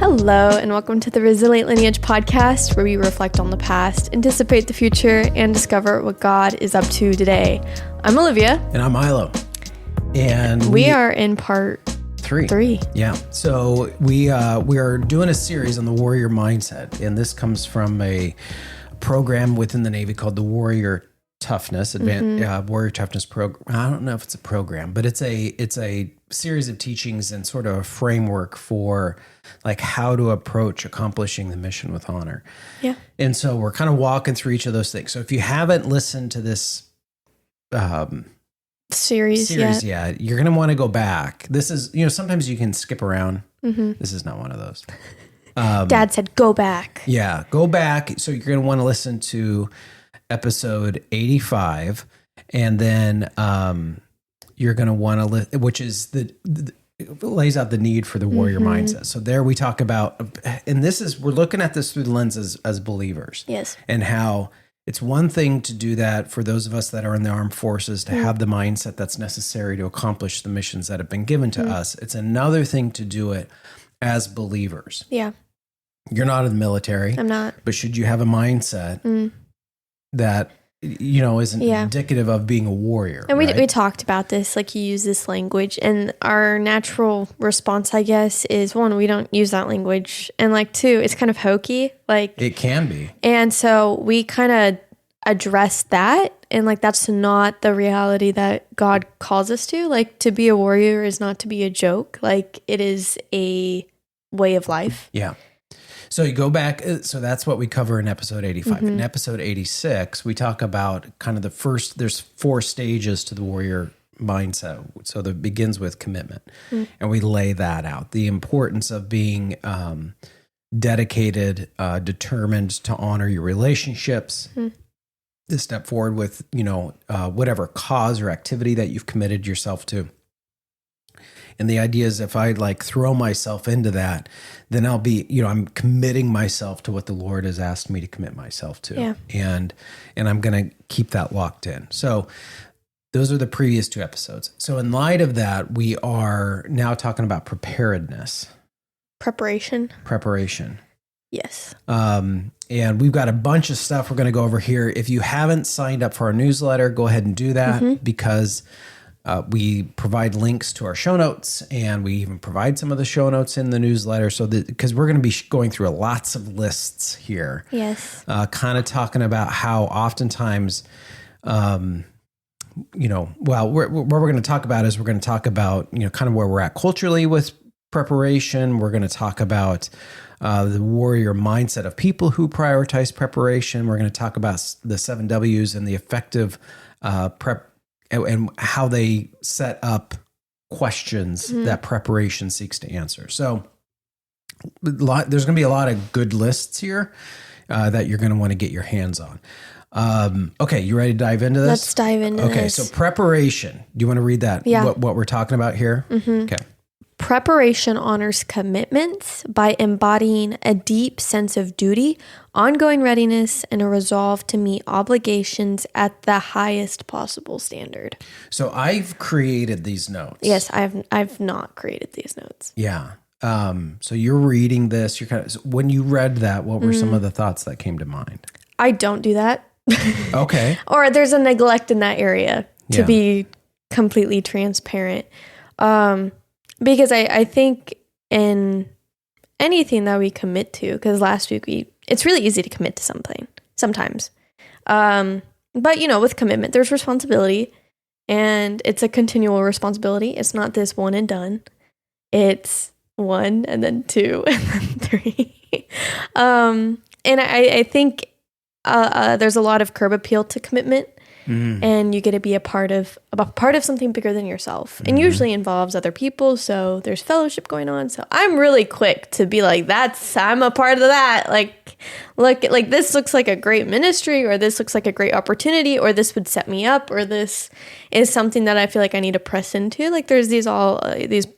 Hello, and welcome to the Resilient Lineage podcast, where we reflect on the past, anticipate the future, and discover what God is up to today. I'm Olivia. And I'm Milo. And we are in part three. Yeah. So we are doing a series on the warrior mindset. And this comes from a program within the Navy called the Warrior Toughness, Warrior Toughness program. I don't know if it's a program, but it's a series of teachings and sort of a framework for like how to approach accomplishing the mission with honor. Yeah. And so we're kind of walking through each of those things. So if you haven't listened to this series yet, you're going to want to go back. This is, sometimes you can skip around. Mm-hmm. This is not one of those. Dad said, go back. Yeah, go back. So you're going to want to listen to episode 85, and then you're going to want to which is lays out the need for the warrior mindset. So there we talk about, and we're looking at this through the lens as believers. Yes. And how it's one thing to do that for those of us that are in the armed forces, to have the mindset that's necessary to accomplish the missions that have been given to us. It's another thing to do it as believers. Yeah. You're not in the military. I'm not. But should you have a mindset that isn't indicative of being a warrior? And we talked about this, like you use this language, and our natural response, I guess, is one, we don't use that language, and like two, it's kind of hokey, like it can be. And so we kind of address that, and like that's not the reality that God calls us to. Like, to be a warrior is not to be a joke. Like, it is a way of life. Yeah. So you go back, so that's what we cover in episode 85. In episode 86, we talk about kind of there's 4 stages to the warrior mindset. So that begins with commitment, and we lay that out. The importance of being dedicated, determined to honor your relationships, to step forward with, whatever cause or activity that you've committed yourself to. And the idea is, if I throw myself into that, then I'll be, I'm committing myself to what the Lord has asked me to commit myself to. Yeah. And I'm going to keep that locked in. So those are the previous 2 episodes. So in light of that, we are now talking about preparedness. Preparation. Yes. And we've got a bunch of stuff we're going to go over here. If you haven't signed up for our newsletter, go ahead and do that, because we provide links to our show notes, and we even provide some of the show notes in the newsletter. So because we're going to be going through lots of lists here. Yes. Kind of talking about how oftentimes, what we're going to talk about is we're going to talk about, kind of where we're at culturally with preparation. We're going to talk about the warrior mindset of people who prioritize preparation. We're going to talk about the 7 W's and the effective prep, and how they set up questions that preparation seeks to answer. So there's going to be a lot of good lists here that you're going to want to get your hands on. Okay, you ready to dive into this? Let's dive into this. Okay, so preparation. Do you want to read that? Yeah. What we're talking about here? Okay. Preparation honors commitments by embodying a deep sense of duty, ongoing readiness, and a resolve to meet obligations at the highest possible standard. So I've created these notes. Yes, I've not created these notes. Yeah. So you're reading this. When you read that, what were some of the thoughts that came to mind? I don't do that. Okay. Or there's a neglect in that area, to be completely transparent. Because I think in anything that we commit to, because last week it's really easy to commit to something sometimes. But with commitment, there's responsibility, and it's a continual responsibility. It's not this one and done. It's 1 and then 2 and then 3. And I think there's a lot of curb appeal to commitment. And you get to be a part of something bigger than yourself, and usually involves other people. So there's fellowship going on. So I'm really quick to be like, I'm a part of that. Look, this looks like a great ministry, or this looks like a great opportunity, or this would set me up, or this is something that I feel like I need to press into. Like, there's these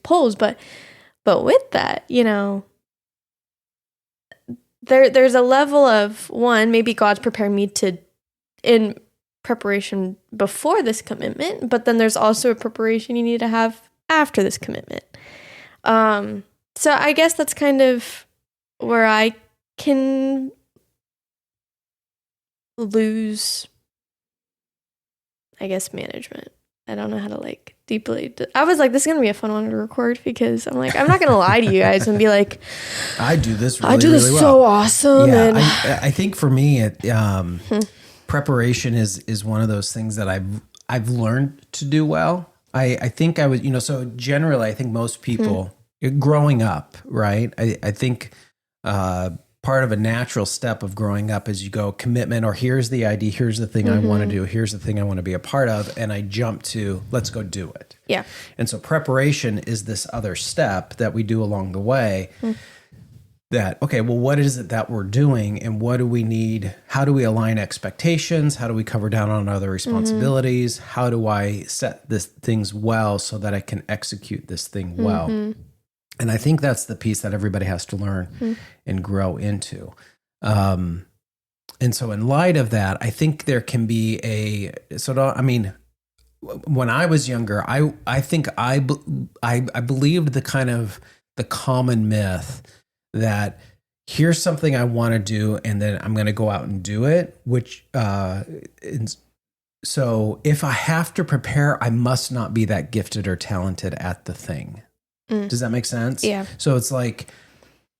polls, but with that, there's a level of, one, maybe God's preparing me in preparation before this commitment, but then there's also a preparation you need to have after this commitment. So I guess that's kind of where I can lose, I guess, management. I don't know how to like deeply. I was like, this is going to be a fun one to record because I'm like, I'm not going to lie to you guys and be like, I do this really well. So awesome. Yeah, and I think for me, preparation is one of those things that I've learned to do well. I think I was, so generally, I think most people growing up, right? I think part of a natural step of growing up is you go commitment, or here's the idea, here's the thing I want to do, here's the thing I want to be a part of, and I jump to let's go do it. Yeah. And so preparation is this other step that we do along the way. That, okay, well, what is it that we're doing and what do we need? How do we align expectations? How do we cover down on other responsibilities? How do I set this things well so that I can execute this thing well? And I think that's the piece that everybody has to learn and grow into. And so in light of that, I think there can be when I was younger, I think I believed the common myth that here's something I want to do, and then I'm going to go out and do it, so if I have to prepare, I must not be that gifted or talented at the thing. Does that make sense? Yeah. So it's like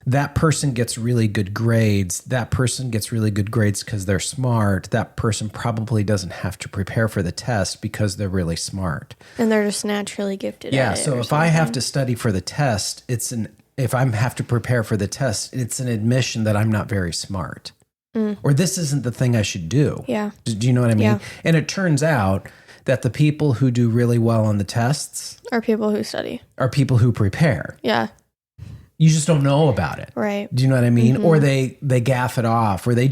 that person gets really good grades. That person gets really good grades because they're smart. That person probably doesn't have to prepare for the test because they're really smart. And they're just naturally gifted at it. So if I have to study for the test, if I have to prepare for the test, it's an admission that I'm not very smart. Or this isn't the thing I should do. Yeah. Do you know what I mean? Yeah. And it turns out that the people who do really well on the tests are people who study. Are people who prepare. Yeah. You just don't know about it. Right. Do you know what I mean? Or they gaff it off, or they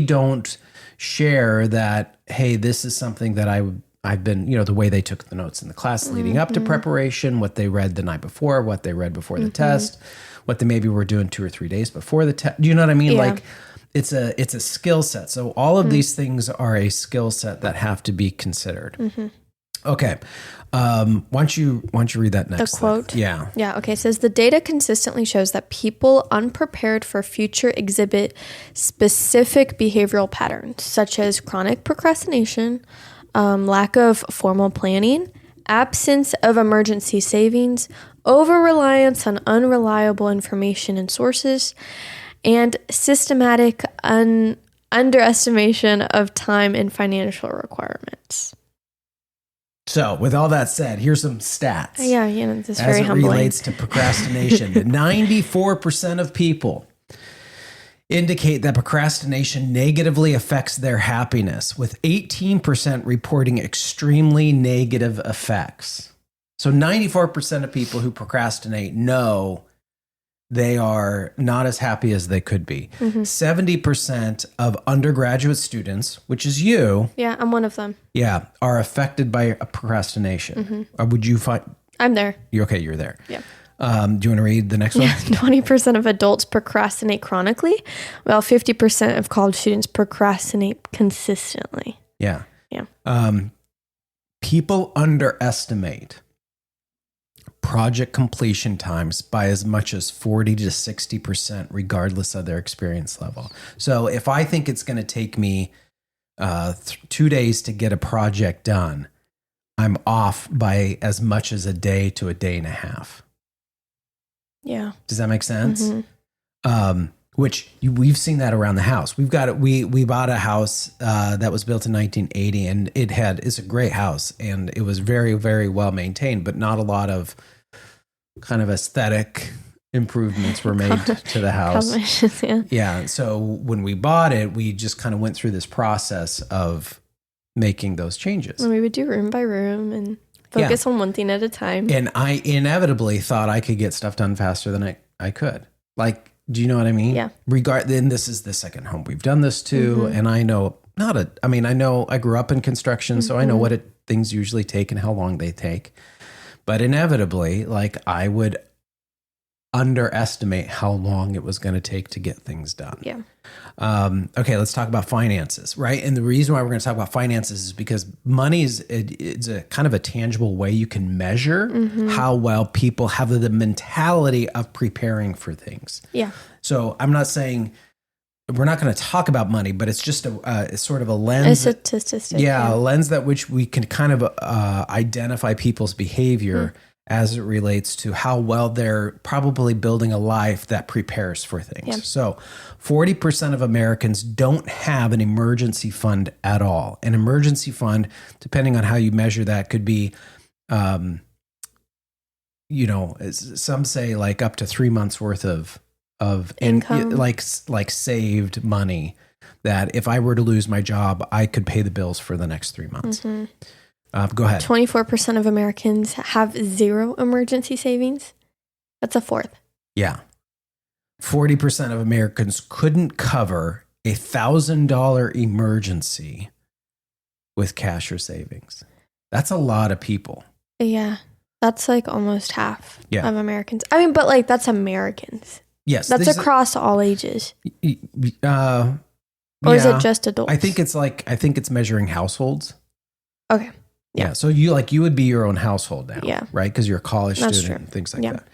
don't share that, hey, this is something that I've been, the way they took the notes in the class leading up to preparation, what they read the night before, what they read before the test, what they maybe were doing 2 or 3 days before the test. Do you know what I mean? Yeah. Like it's a skill set. So all of these things are a skill set that have to be considered. Okay. Why don't you read that next? The quote? Thing? Yeah. Yeah. Okay. It says, the data consistently shows that people unprepared for future exhibit specific behavioral patterns, such as chronic procrastination, lack of formal planning, absence of emergency savings, over-reliance on unreliable information and sources, and systematic underestimation of time and financial requirements. So, with all that said, here's some stats. Yeah, this is very humbling. As it relates to procrastination, 94% of people indicate that procrastination negatively affects their happiness, with 18% reporting extremely negative effects. So 94% of people who procrastinate know they are not as happy as they could be. 70% of undergraduate students, which is you. Yeah, I'm one of them. Yeah, are affected by procrastination. Would you find... I'm there. You're there. Yeah. Do you want to read the next one? 20% of adults procrastinate chronically, while 50% of college students procrastinate consistently. Yeah. Yeah. People underestimate project completion times by as much as 40 to 60%, regardless of their experience level. So if I think it's going to take me 2 days to get a project done, I'm off by as much as a day to a day and a half. Yeah. Does that make sense? Which we've seen that around the house. We bought a house that was built in 1980, and it's a great house, and it was very, very well maintained, but not a lot of kind of aesthetic improvements were made to the house. Yeah. So when we bought it, we just kind of went through this process of making those changes. And we would do room by room and focus on one thing at a time. And I inevitably thought I could get stuff done faster than I could. Like, do you know what I mean? Yeah. Then this is the second home we've done this to, and I know I grew up in construction, so I know what things usually take and how long they take. But inevitably, like I would underestimate how long it was going to take to get things done. Yeah. Okay, let's talk about finances, right? And the reason why we're going to talk about finances is because money it's a kind of a tangible way you can measure how well people have the mentality of preparing for things. Yeah. So I'm not saying we're not going to talk about money, but it's just it's sort of a lens. A statistic. Yeah, a lens that which we can kind of identify people's behavior as it relates to how well they're probably building a life that prepares for things. Yeah. So 40% of Americans don't have an emergency fund at all. An emergency fund, depending on how you measure that, could be, some say like up to 3 months worth of income, like saved money that if I were to lose my job, I could pay the bills for the next 3 months. Go ahead. 24% of Americans have zero emergency savings. That's a fourth. Yeah. 40% of Americans couldn't cover $1,000 emergency with cash or savings. That's a lot of people. Yeah. That's like almost half of Americans. I mean, but like that's Americans. Yes. That's across all ages. Or is it just adults? I think it's measuring households. Okay. Yeah. So you would be your own household now. Yeah. Right? Because you're a college That's student true. and things like that.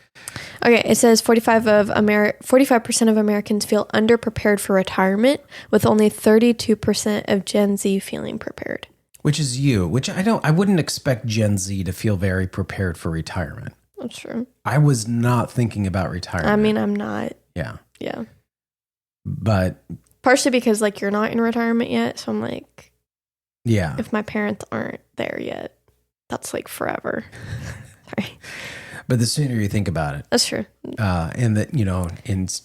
Okay. It says 45% of Americans feel underprepared for retirement, with only 32% of Gen Z feeling prepared. Which is you, which I wouldn't expect Gen Z to feel very prepared for retirement. That's true. I was not thinking about retirement. I mean, I'm not. Yeah. Yeah. But partially because like you're not in retirement yet. So I'm like, yeah, if my parents aren't there yet, that's like forever. Sorry. But the sooner you think about it. That's true. And that,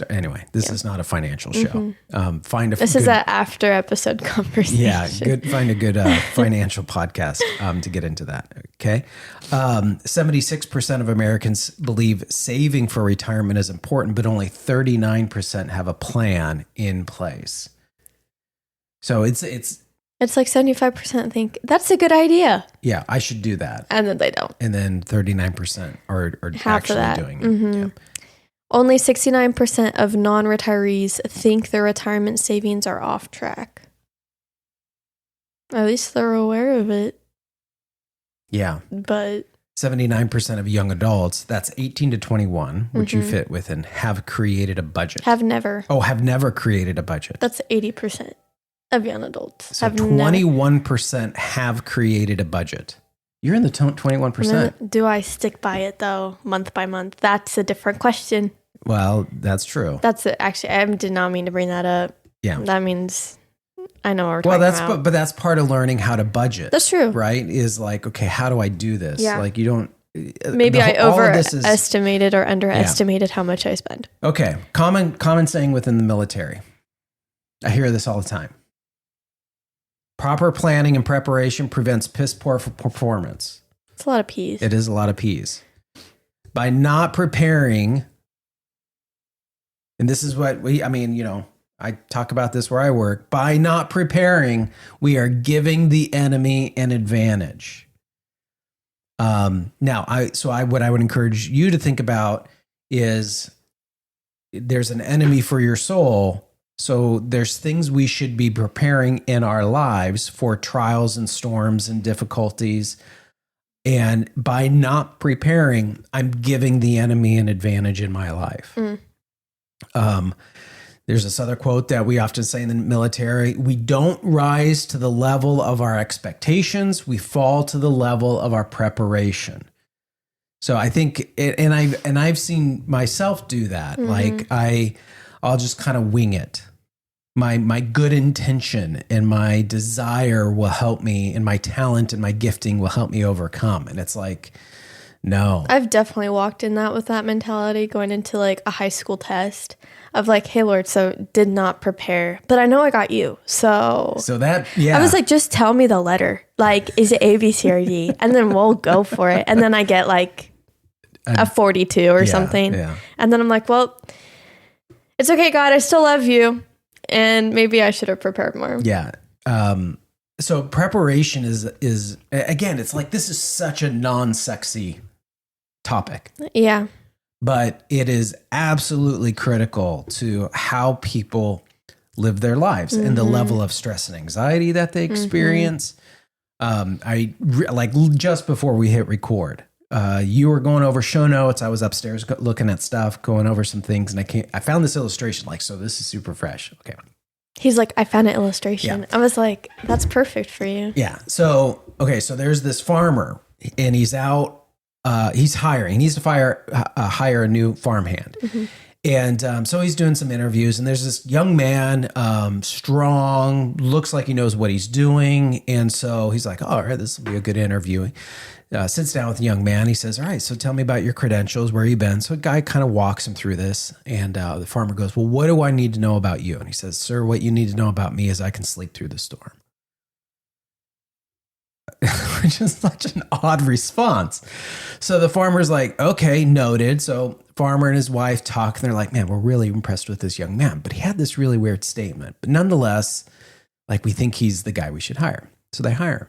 anyway, this is not a financial show. This is an after episode conversation. Yeah. Find a good financial podcast to get into that. Okay. 76% of Americans believe saving for retirement is important, but only 39% have a plan in place. So it's like 75% think that's a good idea. Yeah, I should do that. And then they don't. And then 39% are half actually doing it. Yeah. Only 69% of non-retirees think their retirement savings are off track. At least they're aware of it. Yeah. But 79% of young adults, that's 18 to 21, which you fit within, have created a budget. Have never created a budget. That's 80%. Of young adults. So 21% have created a budget. You're in the 21%. Do I stick by it though, month by month? That's a different question. Well, that's true. That's it. Actually, I did not mean to bring that up. Yeah. That means I know what we're talking about. But that's part of learning how to budget. That's true. Right? Is like, okay, how do I do this? Yeah. Like you don't. Maybe I overestimated or underestimated how much I spend. Okay. Common saying within the military. I hear this all the time. Proper planning and preparation prevents piss poor performance. It's a lot of P's. It is a lot of P's. By not preparing, and this is what I talk about this where I work. By not preparing, we are giving the enemy an advantage. What I would encourage you to think about is there's an enemy for your soul. So there's things we should be preparing in our lives for trials and storms and difficulties. And by not preparing, I'm giving the enemy an advantage in my life. There's this other quote that we often say in the military: we don't rise to the level of our expectations, we fall to the level of our preparation. So I think, I've seen myself do that. Like I'll just kind of wing it. My good intention and my desire will help me, and my talent and my gifting will help me overcome. And it's like, no. I've definitely walked in that with that mentality going into like a high school test of like, hey Lord, so did not prepare, but I know I got you. So that, yeah. I was like, just tell me the letter. Like, is it A, B, C, or D? And then we'll go for it. And then I get like a 42 or something. Yeah. And then I'm like, well, it's okay, God, I still love you. And maybe I should have prepared more. Yeah. So preparation is again, it's like, this is such a non-sexy topic. Yeah. but it is absolutely critical to how people live their lives and the level of stress and anxiety that they experience. Like just before we hit record, you were going over show notes. I was upstairs looking at stuff, going over some things, and I found this illustration. Like, so this is super fresh. Okay. He's like, I found an illustration. Yeah. I was like, that's perfect for you. Yeah. So, okay. So there's this farmer and he's out, he's hiring, he needs to hire a new farmhand. And so he's doing some interviews, and there's this young man, strong, looks like he knows what he's doing. And so he's like, oh, all right, this will be a good interview. Sits down with the young man. He says, all right, so tell me about your credentials, where you been. So a guy kind of walks him through this. And the farmer goes, well, what do I need to know about you? And he says, sir, what you need to know about me is I can sleep through the storm. Which is such an odd response. So the farmer's like, okay, noted. So farmer and his wife talk, and they're like, man, we're really impressed with this young man. But he had this really weird statement. But nonetheless, like, we think he's the guy we should hire. So they hire him.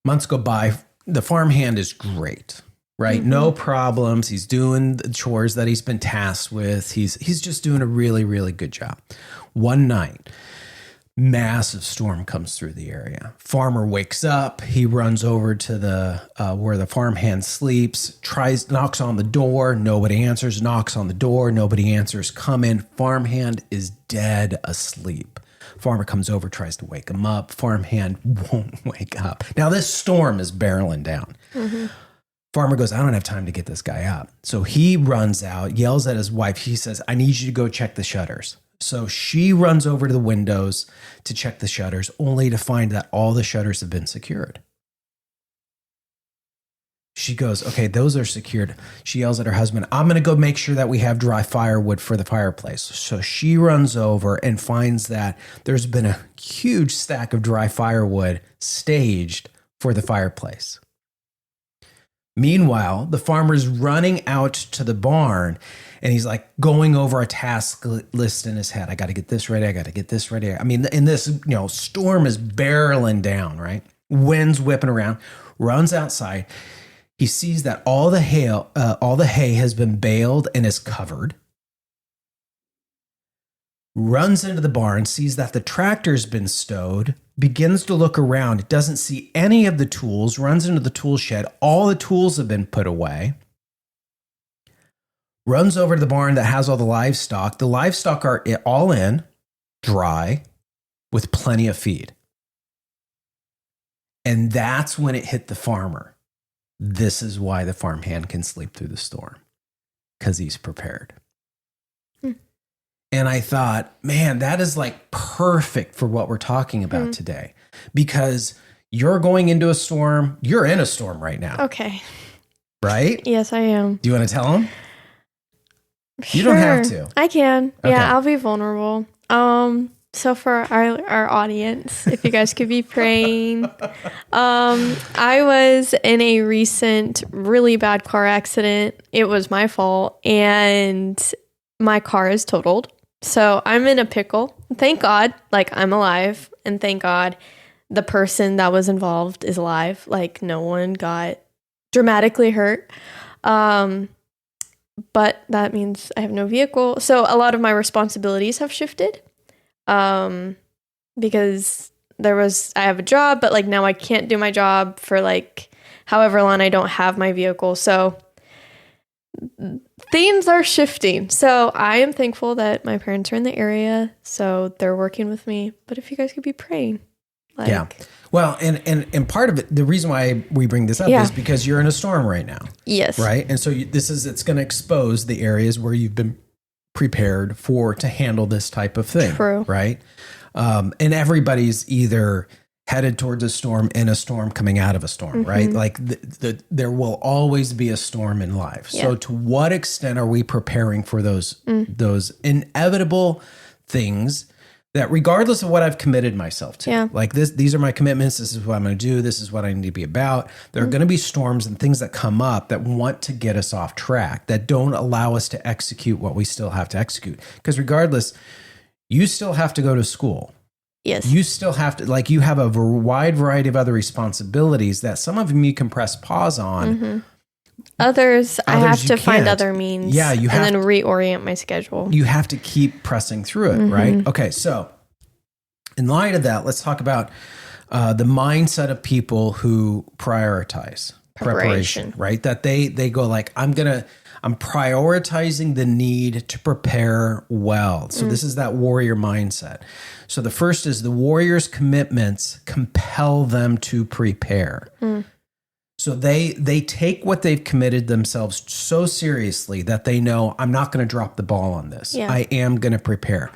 Months go by. The farmhand is great, right? No problems. He's doing the chores that he's been tasked with. He's just doing a really, really good job. One night, massive storm comes through the area. Farmer wakes up. He runs over to the where the farmhand sleeps. Knocks on the door. Nobody answers. Knocks on the door. Nobody answers. Come in. Farmhand is dead asleep. Farmer comes over, tries to wake him up. Farmhand won't wake up. Now this storm is barreling down. Farmer goes, I don't have time to get this guy up. So he runs out, yells at his wife. He says, I need you to go check the shutters. So she runs over to the windows to check the shutters, only to find that all the shutters have been secured. She goes, okay, those are secured. She yells at her husband, I'm going to go make sure that we have dry firewood for the fireplace. So she runs over and finds that there's been a huge stack of dry firewood staged for the fireplace. Meanwhile, the farmer's running out to the barn, and he's like going over a task list in his head. I got to get this ready. I got to get this ready. I mean, and this, storm is barreling down, right? Wind's whipping around, runs outside. He sees that all the hay has been baled and is covered. Runs into the barn, sees that the tractor's been stowed, begins to look around, doesn't see any of the tools, runs into the tool shed. All the tools have been put away. Runs over to the barn that has all the livestock. The livestock are all in, dry, with plenty of feed. And that's when it hit the farmer. This is why the farmhand can sleep through the storm, because he's prepared. And I thought, man, that is like perfect for what we're talking about today, because you're going into a storm. You're in a storm right now. Okay. Right? Yes, I am. Do you want to tell them? Sure. You don't have to. I can. Okay. Yeah, I'll be vulnerable. So for our audience, if you guys could be praying, I was in a recent really bad car accident. It was my fault, and my car is totaled. So I'm in a pickle. Thank God, like, I'm alive, and thank God the person that was involved is alive. Like, no one got dramatically hurt. But that means I have no vehicle. So a lot of my responsibilities have shifted. Because I have a job, but like now I can't do my job for like however long I don't have my vehicle. So things are shifting. So I am thankful that my parents are in the area, so they're working with me. But if you guys could be praying. Like, yeah. Well, and part of it, the reason why we bring this up is because you're in a storm right now. Yes. Right. And so it's going to expose the areas where you've been prepared to handle this type of thing. True. Right. And everybody's either headed towards a storm, in a storm, coming out of a storm, right? Like there will always be a storm in life. Yeah. So to what extent are we preparing for those inevitable things that, regardless of what I've committed myself to, like these are my commitments. This is what I'm going to do. This is what I need to be about. There are going to be storms and things that come up that want to get us off track, that don't allow us to execute what we still have to execute. Because regardless, you still have to go to school. Yes. You still have to, like, you have a wide variety of other responsibilities that some of them you can press pause on. Others I have to find other means. Yeah, and then reorient my schedule. You have to keep pressing through it, right? Okay, so in light of that, let's talk about the mindset of people who prioritize preparation, right? That they go like, I'm prioritizing the need to prepare well. So this is that warrior mindset. So the first is the warrior's commitments compel them to prepare. So they take what they've committed themselves so seriously that they know, I'm not going to drop the ball on this. Yeah. I am going to prepare.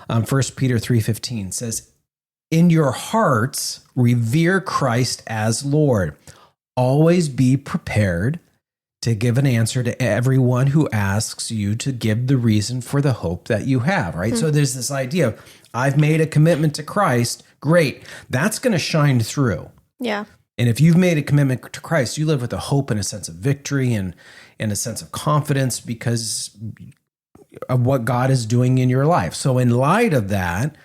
1 Peter 3:15 says, in your hearts, revere Christ as Lord. Always be prepared to give an answer to everyone who asks you to give the reason for the hope that you have, right? So there's this idea of, I've made a commitment to Christ. Great. That's going to shine through. Yeah. And if you've made a commitment to Christ, you live with a hope and a sense of victory and a sense of confidence because of what God is doing in your life. So in light of that,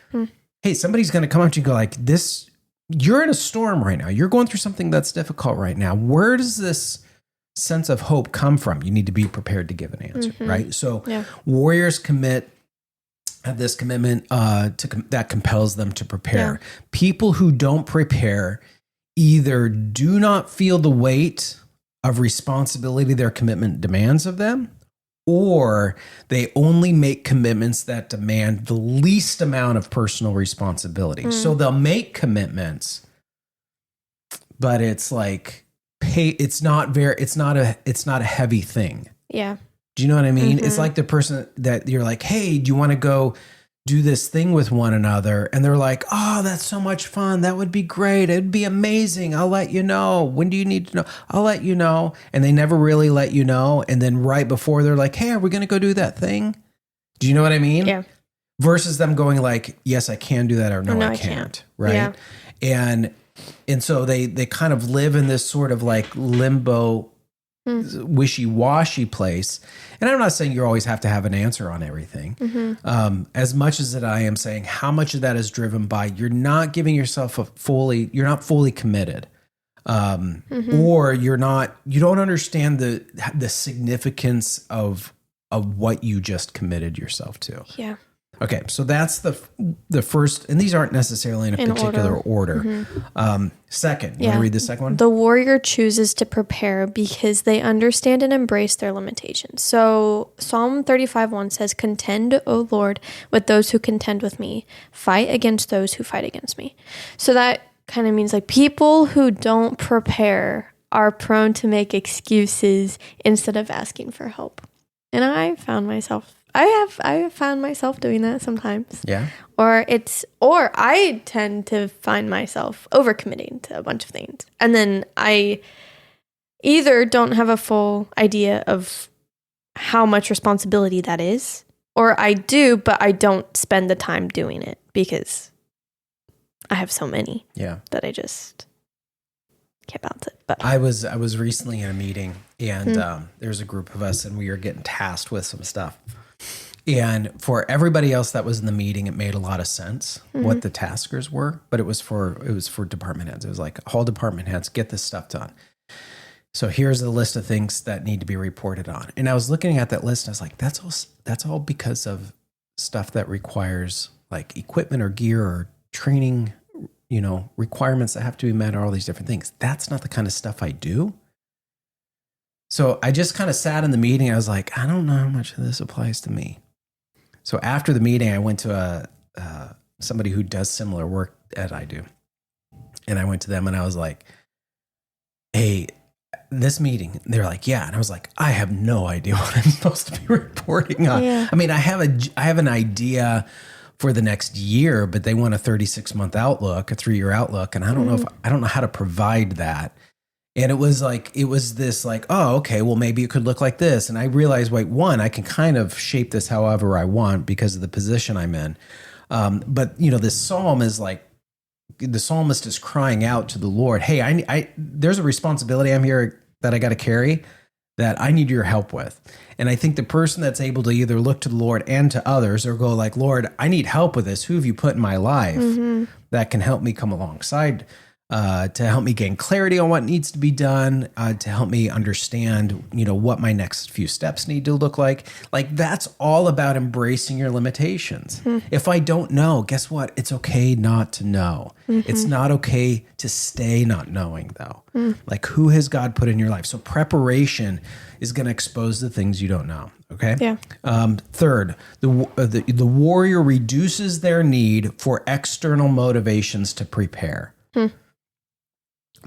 hey, somebody's going to come up to you and go like, this, you're in a storm right now. You're going through something that's difficult right now. Where does this sense of hope come from? You need to be prepared to give an answer, right? So warriors have this commitment that compels them to prepare. Yeah. People who don't prepare either do not feel the weight of responsibility their commitment demands of them, or they only make commitments that demand the least amount of personal responsibility. So they'll make commitments, but it's like it's not a heavy thing. Yeah. Do you know what I mean? It's like the person that you're like, hey, do you want to go do this thing with one another? And they're like, oh, that's so much fun. That would be great. It'd be amazing. I'll let you know. When do you need to know? I'll let you know. And they never really let you know. And then right before they're like, hey, are we going to go do that thing? Do you know what I mean? Yeah. Versus them going like, yes, I can do that, or no, I can't. Right. Yeah. And so they kind of live in this sort of like limbo, wishy-washy place. And I'm not saying you always have to have an answer on everything. As much as that I am saying how much of that is driven by you're not giving yourself you're not fully committed. Or you don't understand the significance of what you just committed yourself to. Yeah. Okay, so that's the first, and these aren't necessarily in a particular order. Second, you want to read the second one? The warrior chooses to prepare because they understand and embrace their limitations. So Psalm 35:1 says, contend, O Lord, with those who contend with me. Fight against those who fight against me. So that kind of means like people who don't prepare are prone to make excuses instead of asking for help. And I have found myself doing that sometimes. Yeah. Or I tend to find myself overcommitting to a bunch of things. And then I either don't have a full idea of how much responsibility that is, or I do, but I don't spend the time doing it because I have so many that I just can't balance it. But I was recently in a meeting and there's a group of us and we were getting tasked with some stuff. And for everybody else that was in the meeting, it made a lot of sense what the taskers were, but it was for department heads. It was like, all department heads, get this stuff done. So here's the list of things that need to be reported on. And I was looking at that list and I was like, that's all because of stuff that requires like equipment or gear or training, requirements that have to be met, or all these different things. That's not the kind of stuff I do. So I just kind of sat in the meeting. I was like, I don't know how much of this applies to me. So after the meeting, I went to somebody who does similar work as I do. And I went to them and I was like, hey, this meeting, they're like, yeah. And I was like, I have no idea what I'm supposed to be reporting on. Yeah. I mean, I have an idea for the next year, but they want a 36-month outlook, a 3-year outlook. And I don't know I don't know how to provide that. And it was this like, oh, okay, well, maybe it could look like this. And I realized, wait, one, I can kind of shape this however I want because of the position I'm in. But, this psalm is like, the psalmist is crying out to the Lord, hey, there's a responsibility I'm here that I got to carry that I need your help with. And I think the person that's able to either look to the Lord and to others or go like, Lord, I need help with this. Who have you put in my life that can help me come alongside to help me gain clarity on what needs to be done, to help me understand, what my next few steps need to look like. Like, that's all about embracing your limitations. If I don't know, guess what? It's okay not to know. It's not okay to stay not knowing, though. Like, who has God put in your life? So preparation is going to expose the things you don't know. Okay. Yeah. Third, the warrior reduces their need for external motivations to prepare.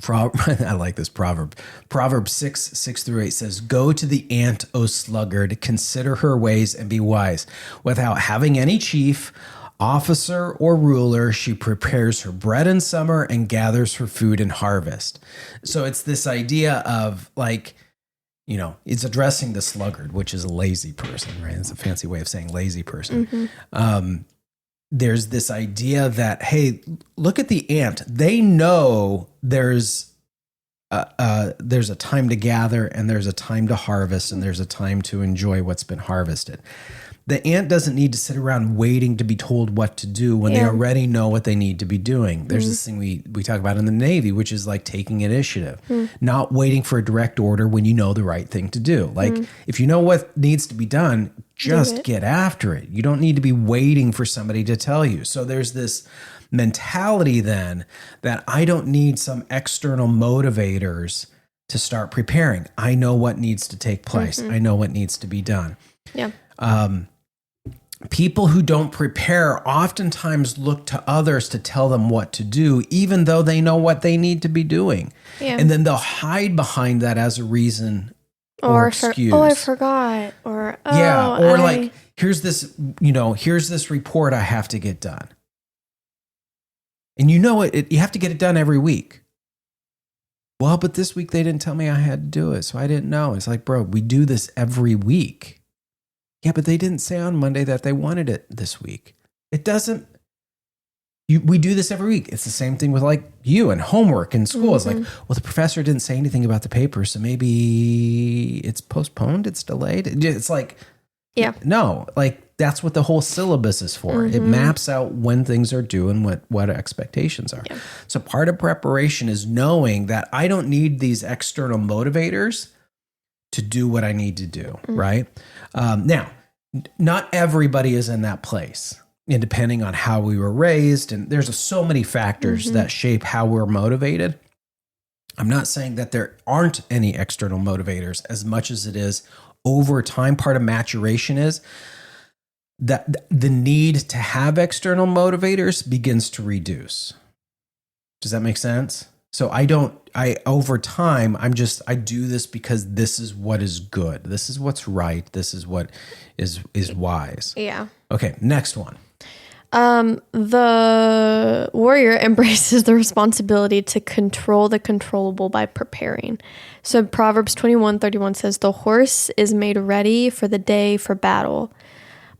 I like this proverb. Proverbs 6:6-8 says, "Go to the ant, O sluggard, consider her ways and be wise. Without having any chief, officer, or ruler, she prepares her bread in summer and gathers her food in harvest." So it's this idea of like, it's addressing the sluggard, which is a lazy person, right? It's a fancy way of saying lazy person. There's this idea that, hey, look at the ant. They know there's a time to gather, and there's a time to harvest, and there's a time to enjoy what's been harvested. The ant doesn't need to sit around waiting to be told what to do when they already know what they need to be doing. There's this thing we talk about in the Navy, which is like taking initiative, not waiting for a direct order when you know the right thing to do. Like, if you know what needs to be done, just get after it. You don't need to be waiting for somebody to tell you. So there's this mentality then that I don't need some external motivators to start preparing. I know what needs to take place. I know what needs to be done. Yeah. People who don't prepare oftentimes look to others to tell them what to do, even though they know what they need to be doing. Yeah. And then they'll hide behind that as a reason or excuse. I forgot. Or, like, here's this report I have to get done. And you have to get it done every week. Well, but this week they didn't tell me I had to do it, so I didn't know. It's like, bro, we do this every week. Yeah, but they didn't say on Monday that they wanted it this week. It doesn't. We do this every week. It's the same thing with like you and homework in school. It's like, well, the professor didn't say anything about the paper, so maybe it's postponed, it's delayed. It's like, no, like that's what the whole syllabus is for. It maps out when things are due and what expectations are. Yeah. So part of preparation is knowing that I don't need these external motivators to do what I need to do, right? Now, not everybody is in that place, and depending on how we were raised, and there's so many factors that shape how we're motivated. I'm not saying that there aren't any external motivators as much as it is over time. Part of maturation is that the need to have external motivators begins to reduce. Does that make sense? So over time, I do this because this is what is good. This is what's right. This is what is wise. Yeah. Okay. Next one. The warrior embraces the responsibility to control the controllable by preparing. So Proverbs 21:31 says, "The horse is made ready for the day for battle,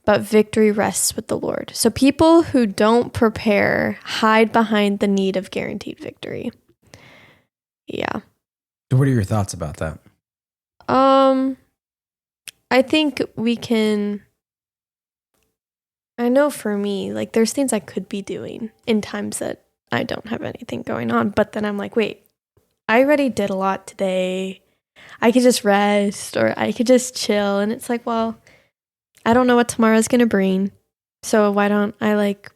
but victory rests with the Lord." So people who don't prepare hide behind the need of guaranteed victory. Yeah. What are your thoughts about that? I think I know for me, like there's things I could be doing in times that I don't have anything going on, but then I'm like, wait, I already did a lot today. I could just rest or I could just chill. And it's like, well, I don't know what tomorrow's going to bring. So why don't I like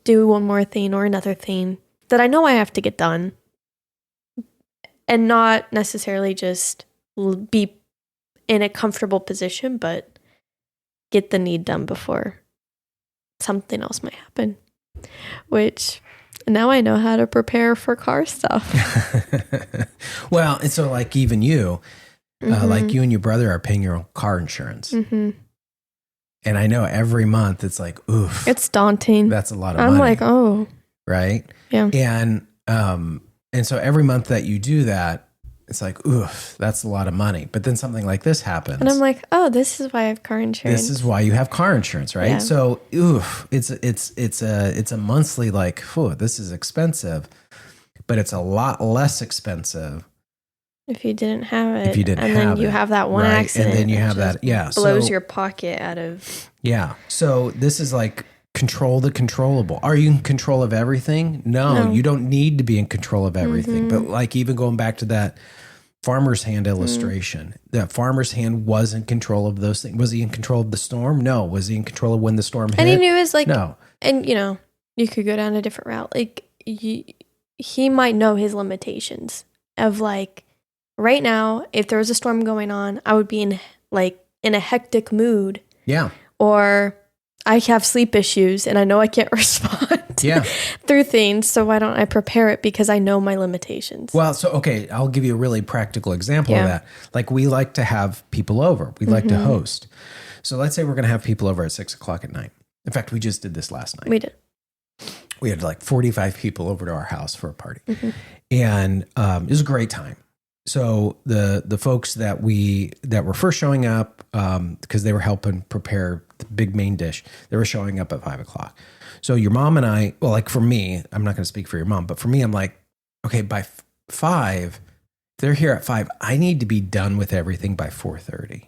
do one more thing or another thing that I know I have to get done? And not necessarily just be in a comfortable position, but get the need done before something else might happen. Which now I know how to prepare for car stuff. Well, and so like even you, like you and your brother are paying your own car insurance. And I know every month it's like, oof. It's daunting. That's a lot of money. I'm like, oh. Right? Yeah. And so every month that you do that, it's like, oof, that's a lot of money. But then something like this happens. And I'm like, oh, this is why I have car insurance. This is why you have car insurance, right? Yeah. So, oof, it's a monthly like, oh, this is expensive, but it's a lot less expensive if you didn't have it. If you didn't have it. And then you have that one accident. And then you have that, blows your pocket out of. Yeah. So this is like control the controllable. Are you in control of everything? No, you don't need to be in control of everything. But like even going back to that farmer's hand illustration, that farmer's hand was in control of those things. Was he in control of the storm? No. Was he in control of when the storm hit? And he knew his no. And you could go down a different route. Like he might know his limitations of like right now, if there was a storm going on, I would be in a hectic mood. Yeah. Or I have sleep issues and I know I can't respond through things. So why don't I prepare it because I know my limitations? Well, so, okay, I'll give you a really practical example of that. Like we like to have people over. We like to host. So let's say we're going to have people over at 6:00 at night. In fact, we just did this last night. We did. We had like 45 people over to our house for a party. And it was a great time. So the folks that were first showing up, because they were helping prepare the big main dish, they were showing up at 5:00. So your mom and I, well, like for me, I'm not going to speak for your mom, but for me, I'm like, okay, by 5, they're here at 5. I need to be done with everything by 4:30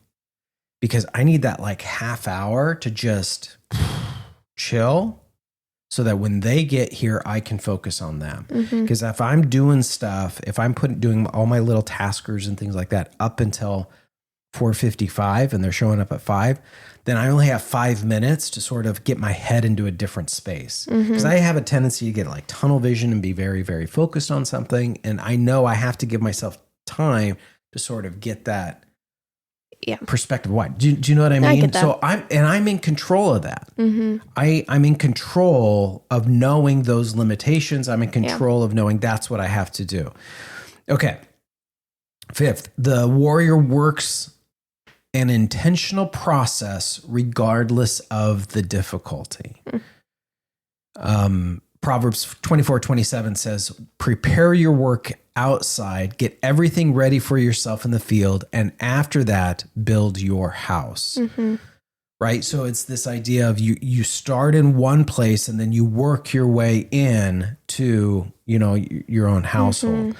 because I need that like half hour to just chill. So that when they get here, I can focus on them. Because if I'm doing stuff, if I'm doing all my little taskers and things like that up until 4:55 and they're showing up at 5, then I only have 5 minutes to sort of get my head into a different space. Because I have a tendency to get like tunnel vision and be very, very focused on something. And I know I have to give myself time to sort of get that perspective. Why? Do you know what I mean? I get that. So I'm in control of that. I'm in control of knowing those limitations. I'm in control of knowing that's what I have to do. Okay. 5th, the warrior works an intentional process regardless of the difficulty. Proverbs 24:27 says, prepare your work outside, get everything ready for yourself in the field, and after that, build your house. Right? So it's this idea of you start in one place and then you work your way in to, your own household.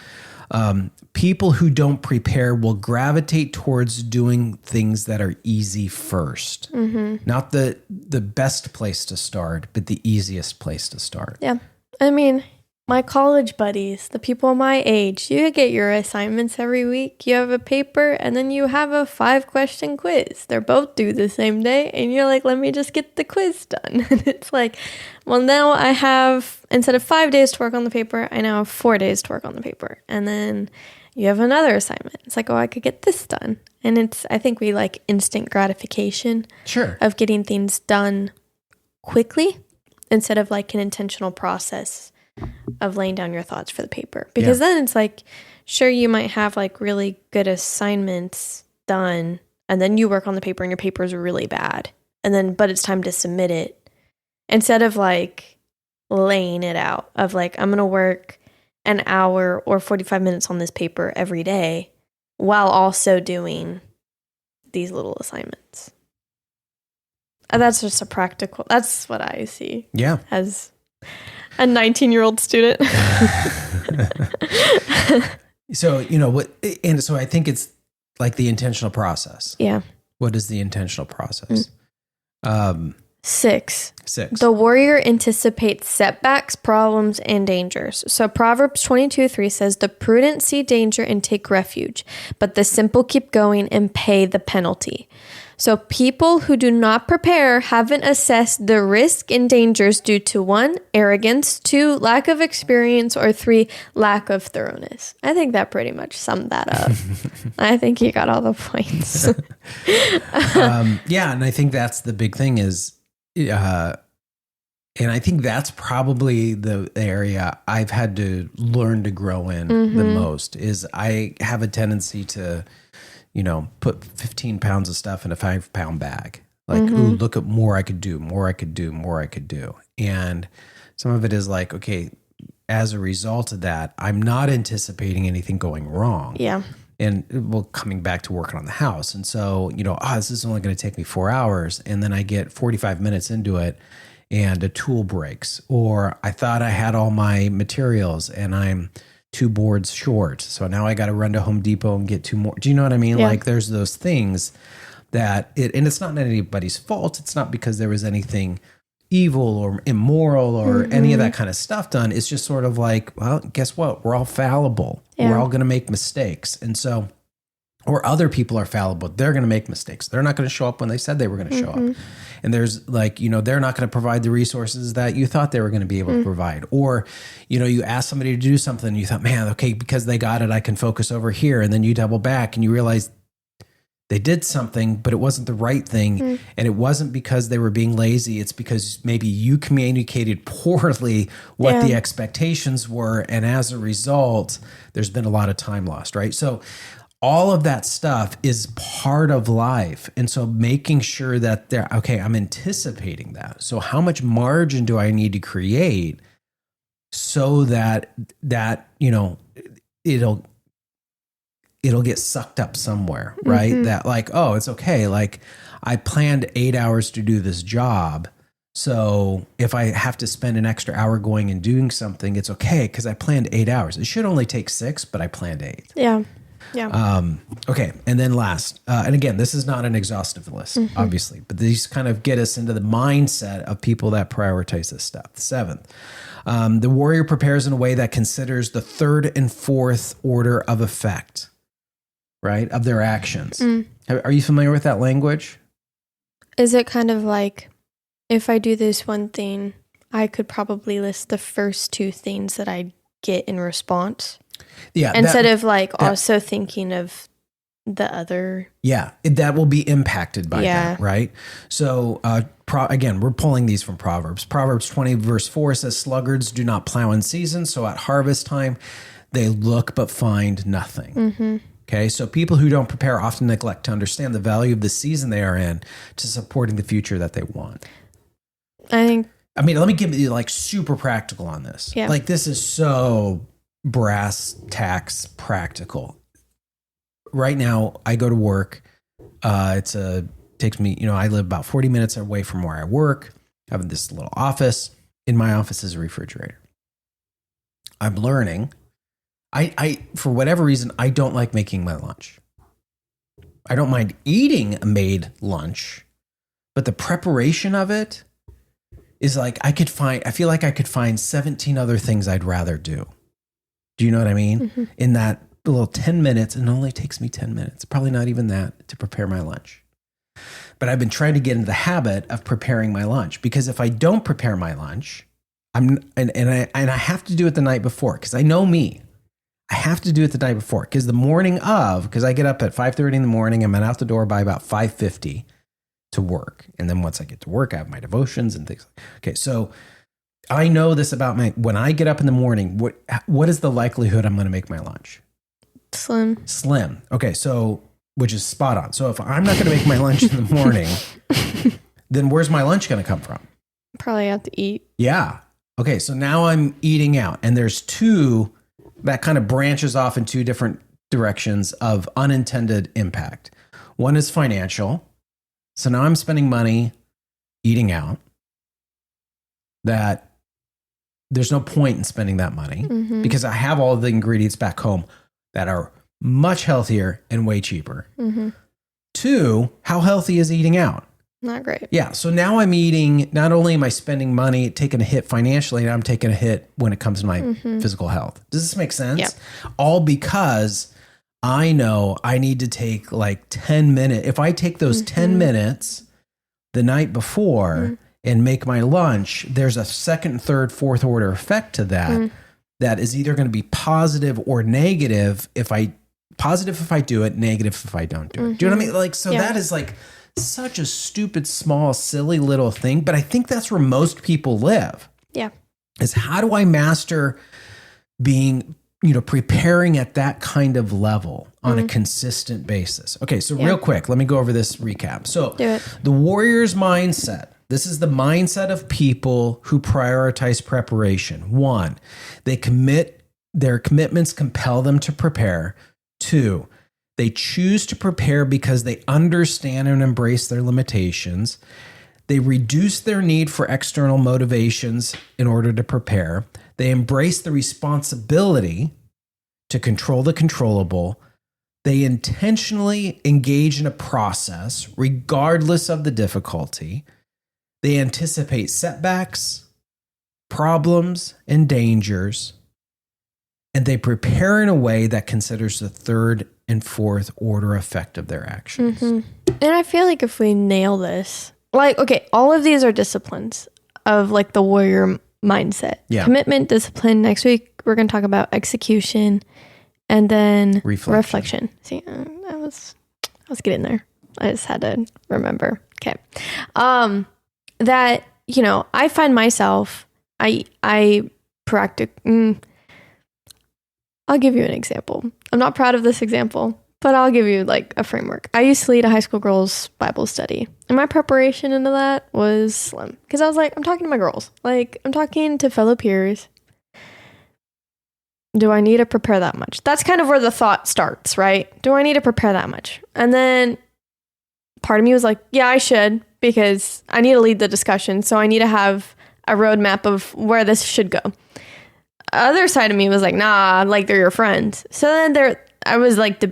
People who don't prepare will gravitate towards doing things that are easy first. Not the best place to start, but the easiest place to start. Yeah. I mean, my college buddies, the people my age, you get your assignments every week. You have a paper and then you have a 5-question quiz. They're both due the same day. And you're like, let me just get the quiz done. And it's like, well, now I have, instead of 5 days to work on the paper, I now have 4 days to work on the paper. And then you have another assignment. It's like, oh, I could get this done. And I think we like instant gratification of getting things done quickly instead of like an intentional process of laying down your thoughts for the paper. Because then it's like, sure, you might have like really good assignments done and then you work on the paper and your paper is really bad. But it's time to submit it. Instead of like laying it out of like, I'm going to work an hour or 45 minutes on this paper every day while also doing these little assignments. That's just that's what I see. Yeah. As a 19-year-old student. So, so I think it's like the intentional process. Yeah. What is the intentional process? 6. 6. The warrior anticipates setbacks, problems, and dangers. So Proverbs 22:3 says, the prudent see danger and take refuge, but the simple keep going and pay the penalty. So people who do not prepare haven't assessed the risk and dangers due to 1, arrogance, 2, lack of experience, or 3, lack of thoroughness. I think that pretty much summed that up. I think you got all the points. And I think that's the big thing is, and I think that's probably the area I've had to learn to grow in the most is I have a tendency to put 15 pounds of stuff in a 5-pound bag. Like, ooh, look at more I could do. And some of it is like, okay, as a result of that, I'm not anticipating anything going wrong. Yeah. And coming back to working on the house. And so, this is only going to take me 4 hours. And then I get 45 minutes into it and a tool breaks. Or I thought I had all my materials and I'm 2 boards short. So now I got to run to Home Depot and get 2 more. Do you know what I mean? Yeah. Like there's those things and it's not anybody's fault. It's not because there was anything evil or immoral or any of that kind of stuff done. It's just sort of like, well, guess what? We're all fallible. Yeah. We're all going to make mistakes. And so, or other people are fallible. They're going to make mistakes. They're not going to show up when they said they were going to show up. And there's like, you know, they're not going to provide the resources that you thought they were going to be able to provide. Or, you know, you ask somebody to do something and you thought, man, okay, because they got it, I can focus over here. And then you double back and you realize they did something, but it wasn't the right thing. And it wasn't because they were being lazy. It's because maybe you communicated poorly what the expectations were. And as a result, there's been a lot of time lost, right? So all of that stuff is part of life. And so making sure that I'm anticipating that. So how much margin do I need to create so that, you know, it'll get sucked up somewhere, right? That like, oh, it's okay. Like I planned 8 hours to do this job. So if I have to spend an extra hour going and doing something, it's okay because I planned 8 hours. It should only take 6, but I planned 8. Yeah. Yeah. Okay. And then last, and again, this is not an exhaustive list, obviously, but these kind of get us into the mindset of people that prioritize this stuff. The 7th, the warrior prepares in a way that considers the 3rd and 4th order of effect, right? Of their actions. Are you familiar with that language? Is it kind of like, if I do this one thing, I could probably list the first 2 things that I get in response? Yeah. Instead of like also thinking of the other. Yeah. That will be impacted by that, right? So, again, we're pulling these from Proverbs. Proverbs 20 verse 4 says, sluggards do not plow in season. So at harvest time, they look but find nothing. Okay. So people who don't prepare often neglect to understand the value of the season they are in to supporting the future that they want. I mean, let me give you like super practical on this. Yeah. Like this is so brass tacks practical. Right now I go to work. Takes me, you know, I live about 40 minutes away from where I work. I have this little office. In my office is a refrigerator. I'm learning. I for whatever reason, I don't like making my lunch. I don't mind eating a made lunch, but the preparation of it is like I feel like I could find 17 other things I'd rather do. Do you know what I mean? In that little 10 minutes, and it only takes me 10 minutes, probably not even that, to prepare my lunch. But I've been trying to get into the habit of preparing my lunch, because if I don't prepare my lunch, I have to do it the night before, because I know me. I have to do it the night before, because the morning of, because I get up at 5:30 in the morning, I'm out the door by about 5:50 to work. And then once I get to work, I have my devotions and things. Okay, so I know this about when I get up in the morning, what is the likelihood I'm going to make my lunch? Slim. Okay, so, which is spot on. So if I'm not going to make my lunch in the morning, then where's my lunch going to come from? Probably have to eat. Yeah. Okay, so now I'm eating out, and there's 2 that kind of branches off in 2 different directions of unintended impact. One is financial. So now I'm spending money eating out that there's no point in spending that money because I have all the ingredients back home that are much healthier and way cheaper. 2, how healthy is eating out? Not great. Yeah. So now I'm eating, not only am I spending money, taking a hit financially, I'm taking a hit when it comes to my physical health. Does this make sense? Yep. All because I know I need to take like 10 minutes. If I take those 10 minutes the night before and make my lunch, there's a 2nd, 3rd, 4th order effect to that. That is either going to be positive or negative if I do it, negative if I don't do it. Do you know what I mean? Like, so that is like such a stupid, small, silly little thing. But I think that's where most people live. Yeah. Is how do I master being, preparing at that kind of level on a consistent basis? Okay. So real quick, let me go over this recap. So the warrior's mindset. This is the mindset of people who prioritize preparation. 1, their commitments compel them to prepare. 2, they choose to prepare because they understand and embrace their limitations. They reduce their need for external motivations in order to prepare. They embrace the responsibility to control the controllable. They intentionally engage in a process regardless of the difficulty. They anticipate setbacks, problems, and dangers, and they prepare in a way that considers the third and fourth order effect of their actions. And I feel like if we nail this, like, okay, all of these are disciplines of like the warrior mindset. Yeah. Commitment, discipline. Next week, we're going to talk about execution and then reflection. See, I was getting there. I just had to remember. Okay. That, you know, I find myself, I practice. I'll give you an example. I'm not proud of this example, but I'll give you like a framework. I used to lead a high school girls Bible study, and my preparation into that was slim because I was like, I'm talking to my girls, like I'm talking to fellow peers. Do I need to prepare that much? That's kind of where the thought starts, right? Do I need to prepare that much? And then part of me was like, yeah, I should, because I need to lead the discussion. So I need to have a roadmap of where this should go. Other side of me was like, nah, like they're your friends. So then I was like,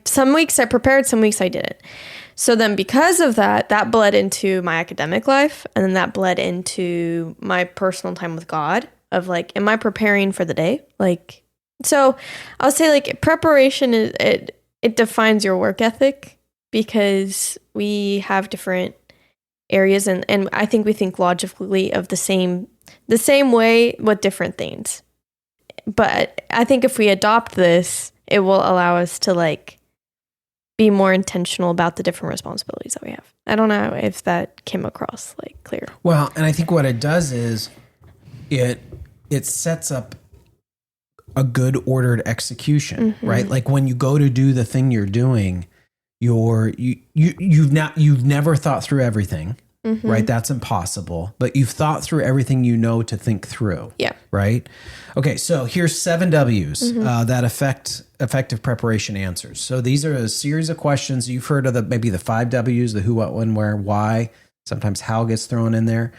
some weeks I prepared, some weeks I didn't. So then because of that bled into my academic life. And then that bled into my personal time with God of like, am I preparing for the day? Like, so I'll say like preparation is, it defines your work ethic, because we have different areas and I think we think logically of the same way with different things. But I think if we adopt this, it will allow us to like be more intentional about the different responsibilities that we have. I don't know if that came across like clear. Well, and I think what it does is it sets up a good ordered execution, right? Like when you go to do the thing you're doing, you've never thought through everything, right? That's impossible, but you've thought through everything you know to think through. Yeah. Right. Okay. So here's 7 W's that effective preparation answers. So these are a series of questions. You've heard of maybe the 5 W's, the who, what, when, where, why. Sometimes how gets thrown in there.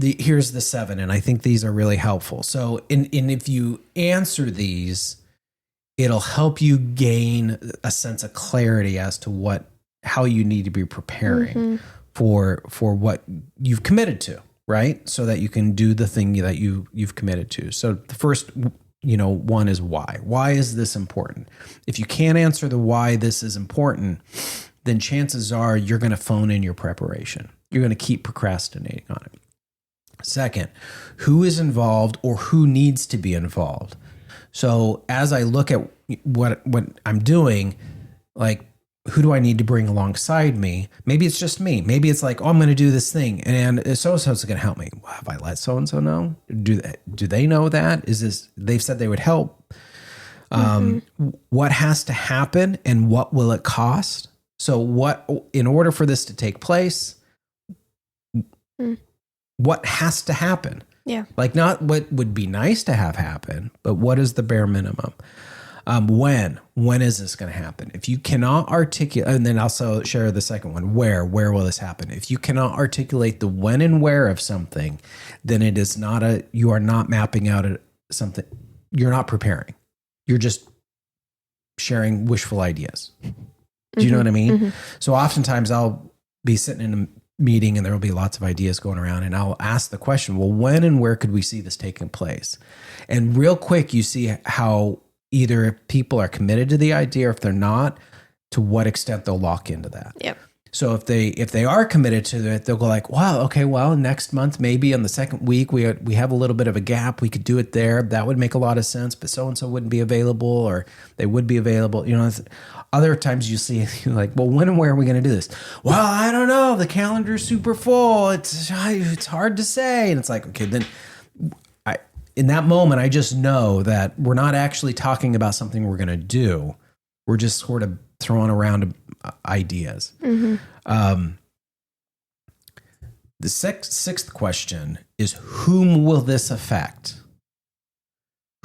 Here's the 7, and I think these are really helpful. So if you answer these, it'll help you gain a sense of clarity as to how you need to be preparing for what you've committed to, right? So that you can do the thing that you've committed to. So the first, one is why. Why is this important? If you can't answer the why this is important, then chances are you're going to phone in your preparation. You're going to keep procrastinating on it. Second, who is involved or who needs to be involved? So as I look at what I'm doing, like, who do I need to bring alongside me? Maybe it's just me. Maybe it's like, oh, I'm going to do this thing, and so-and-so's going to help me. Well, have I let so-and-so know? Do they know that? They've said they would help. What has to happen and what will it cost? So in order for this to take place, what has to happen? Yeah. Like not what would be nice to have happen, but what is the bare minimum? When is this going to happen? If you cannot articulate, and then also share the second one, where will this happen? If you cannot articulate the when and where of something, then it is you are not mapping out something. You're not preparing. You're just sharing wishful ideas. Do you know what I mean? So oftentimes I'll be sitting in a meeting and there will be lots of ideas going around, and I'll ask the question, well, when and where could we see this taking place? And real quick, you see how either people are committed to the idea, or if they're not, to what extent they'll lock into that. Yep. So if they are committed to it, they'll go like, wow, okay, well, next month, maybe on the second week, we have a little bit of a gap. We could do it there. That would make a lot of sense, but so-and-so wouldn't be available, or they would be available. Other times you see like, well, when and where are we going to do this? Well, I don't know. The calendar's super full. It's hard to say. And it's like, okay, then in that moment, I just know that we're not actually talking about something we're going to do. We're just sort of throwing around ideas. The sixth question is, whom will this affect?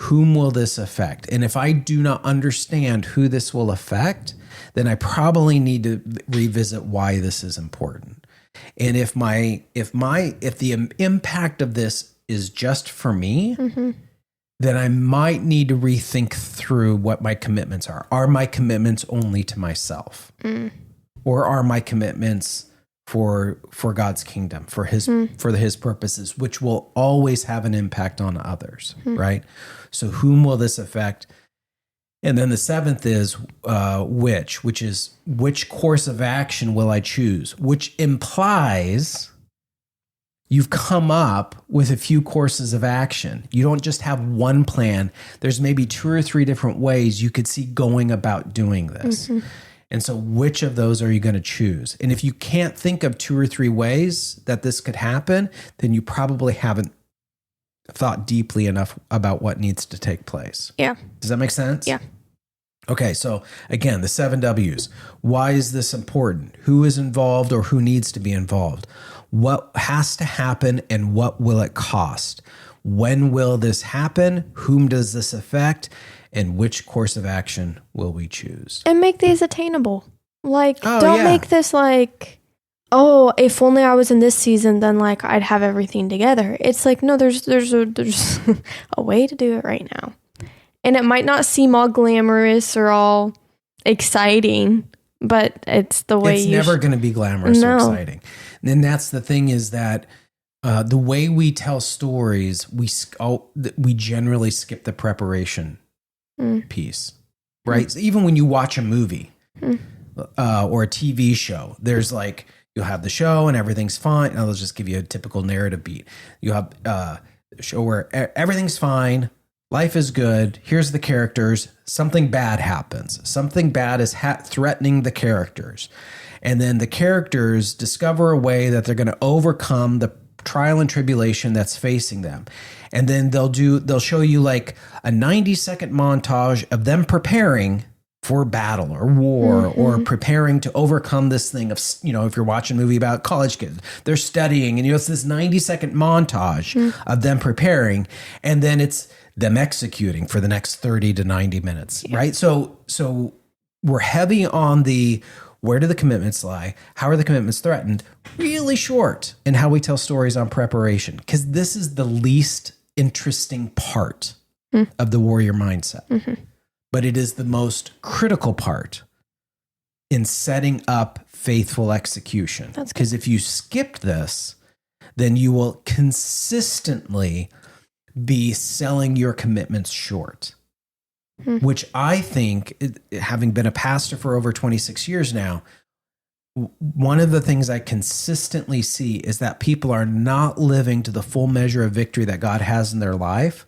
Whom will this affect? And if I do not understand who this will affect, then I probably need to revisit why this is important. And if the impact of this is just for me, then I might need to rethink through what my commitments are. Are my commitments only to myself? Or are my commitments for God's kingdom, for his purposes, which will always have an impact on others, right? So whom will this affect? And then the seventh is which is which course of action will I choose, which implies you've come up with a few courses of action. You don't just have one plan. There's maybe 2 or 3 different ways you could see going about doing this. And so which of those are you going to choose? And if you can't think of 2 or 3 ways that this could happen, then you probably haven't thought deeply enough about what needs to take place. Yeah. Does that make sense? Yeah. Okay, so again, the 7 W's. Why is this important? Who is involved or who needs to be involved? What has to happen and what will it cost? When will this happen? Whom does this affect? And which course of action will we choose? And make these attainable. Like, don't make this like, oh, if only I was in this season, then like I'd have everything together. It's like, no, there's a way to do it right now. And it might not seem all glamorous or all exciting, but it's the way it's never going to be glamorous or exciting. And that's the thing is that the way we tell stories, we generally skip the preparation piece, right? So even when you watch a movie or a TV show, there's like, you'll have the show and everything's fine. I'll just give you a typical narrative beat. You have a show where everything's fine. Life is good. Here's the characters. Something bad happens. Something bad is threatening the characters. And then the characters discover a way that they're going to overcome the trial and tribulation that's facing them. And then they'll show you like a 90-second montage of them preparing for battle or war or preparing to overcome this thing of, if you're watching a movie about college kids, they're studying and it's this 90-second montage of them preparing. And then it's them executing for the next 30 to 90 minutes, right? So we're heavy on the where do the commitments lie? How are the commitments threatened? Really short in how we tell stories on preparation, because this is the least interesting part of the warrior mindset. But it is the most critical part in setting up faithful execution. Because if you skipped this, then you will consistently be selling your commitments short, which I think, having been a pastor for over 26 years now, one of the things I consistently see is that people are not living to the full measure of victory that God has in their life,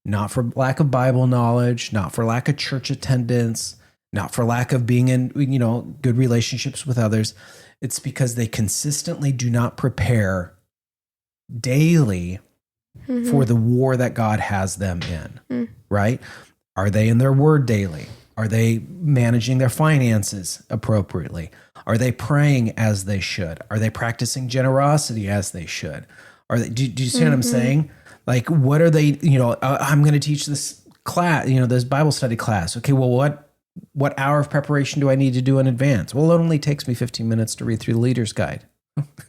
not for lack of Bible knowledge, not for lack of church attendance, not for lack of being in, good relationships with others. It's because they consistently do not prepare daily for the war that God has them in, right? Are they in their word daily? Are they managing their finances appropriately? Are they praying as they should? Are they practicing generosity as they should? Do you see what I'm saying? Like, what are they, I'm going to teach this class, this Bible study class. Okay, well, what hour of preparation do I need to do in advance? Well, it only takes me 15 minutes to read through the leader's guide.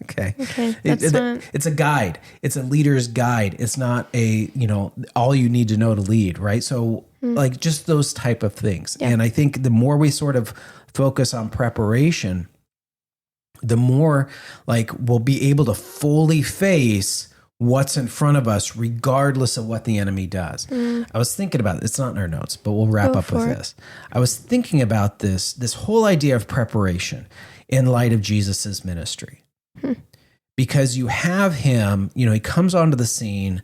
Okay. It's a guide. It's a leader's guide. It's not all you need to know to lead, right? So like just those type of things. Yeah. And I think the more we sort of focus on preparation, the more like we'll be able to fully face what's in front of us, regardless of what the enemy does. I was thinking about it's not in our notes, but we'll wrap up with this. I was thinking about this whole idea of preparation in light of Jesus's ministry. Because you have him, he comes onto the scene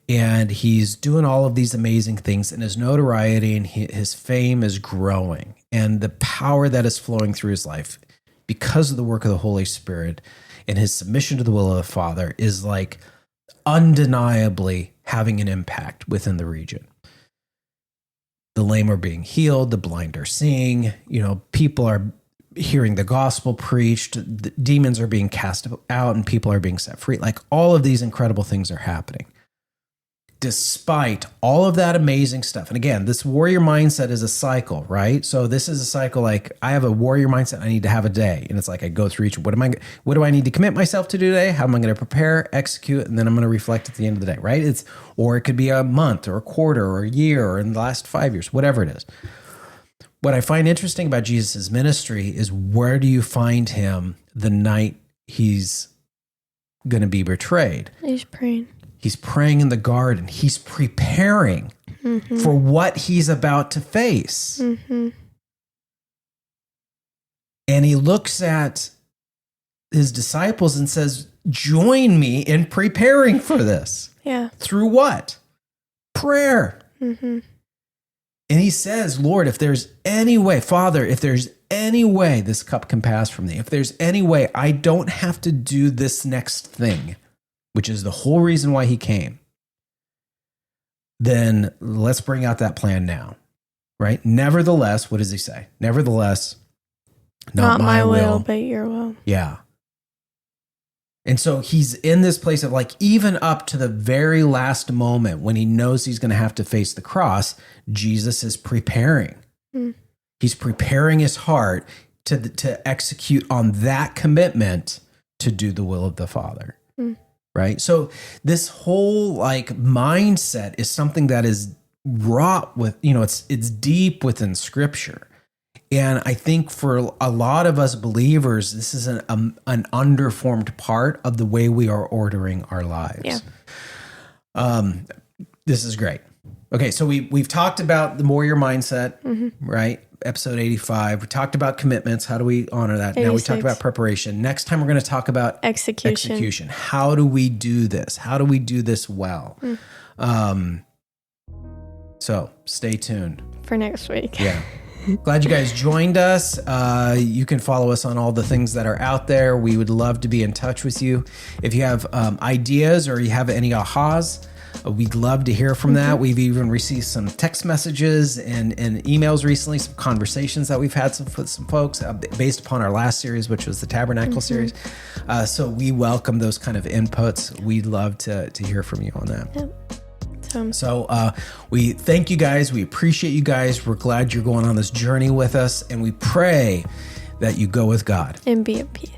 and he's doing all of these amazing things, and his notoriety and his fame is growing, and the power that is flowing through his life because of the work of the Holy Spirit and his submission to the will of the Father is like undeniably having an impact within the region. The lame are being healed, the blind are seeing, people are hearing the gospel preached, the demons are being cast out, and people are being set free. Like all of these incredible things are happening. Despite all of that amazing stuff. And again, this warrior mindset is a cycle, right? So this is a cycle. Like I have a warrior mindset. I need to have a day. And it's like, I go through each, what do I need to commit myself to do today? How am I going to prepare, execute, and then I'm going to reflect at the end of the day, right? Or it could be a month or a quarter or a year or in the last 5 years, whatever it is. What I find interesting about Jesus' ministry is where do you find him the night he's going to be betrayed. He's praying. He's praying in the garden. He's preparing for what he's about to face. And he looks at his disciples and says, join me in preparing for this. Yeah. Through what? Prayer. And he says, Lord, if there's any way, Father, if there's any way this cup can pass from thee, if there's any way I don't have to do this next thing, which is the whole reason why he came, then let's bring out that plan now, right? Nevertheless, what does he say? Nevertheless, not my will, but your will. Yeah. And so he's in this place of like, even up to the very last moment when he knows he's going to have to face the cross, Jesus is preparing. He's preparing his heart to execute on that commitment to do the will of the Father. Right? So this whole like mindset is something that is wrought with, it's deep within Scripture. And I think for a lot of us believers, this is an underformed part of the way we are ordering our lives. Yeah. This is great. Okay, so we've talked about the warrior mindset, right? Episode 85. We talked about commitments. How do we honor that? 86. Now we talked about preparation. Next time we're going to talk about execution. How do we do this? How do we do this well? So stay tuned for next week. Yeah. Glad you guys joined us. You can follow us on all the things that are out there. We would love to be in touch with you. If you have ideas or you have any ahas, we'd love to hear from that. We've even received some text messages and emails recently, some conversations that we've had with some folks based upon our last series, which was the Tabernacle series. So we welcome those kind of inputs. We'd love to hear from you on that. Yep. So we thank you guys. We appreciate you guys. We're glad you're going on this journey with us, and we pray that you go with God and be at peace.